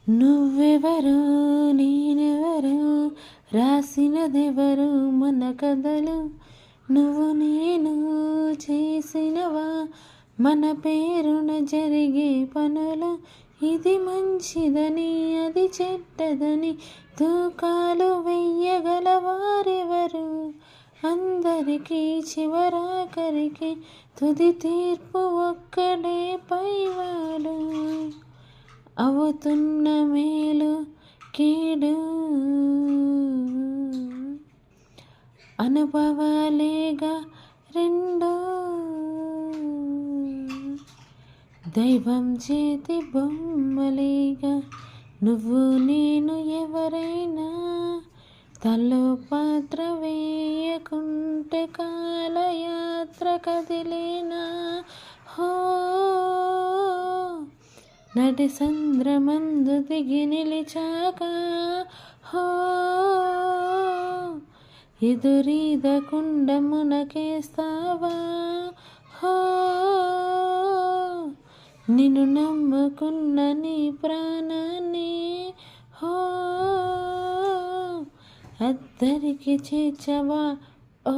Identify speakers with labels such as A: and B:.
A: నువ్వెవరు నేనెవరు రాసినదెవరు మన కథలు నువ్వు నేను చేసినవా మన పేరున జరిగే పనులు ఇది మంచిదని అది చెడ్డదని తూకాలు వెయ్యగలవారెవరు అందరికీ చివరాఖరికి తుది తీర్పు ఒక్కడే పైవాడు అవుతున్న మేలు కీడు అనుభవాలేగా రెండు దైవం చేతి బొమ్మలేగా నువ్వు నేను ఎవరైనా తల్లో పాత్ర వేయకుంటే కాలయాత్ర కదిలేనా హో నటి సంద్రమందు దిగి నిలిచాక హో ఎదురీదకుండా మునకేస్తావా హో నిన్ను నమ్ముకున్న నీ ప్రాణాన్ని హో అద్దరికి చేర్చవా ఓ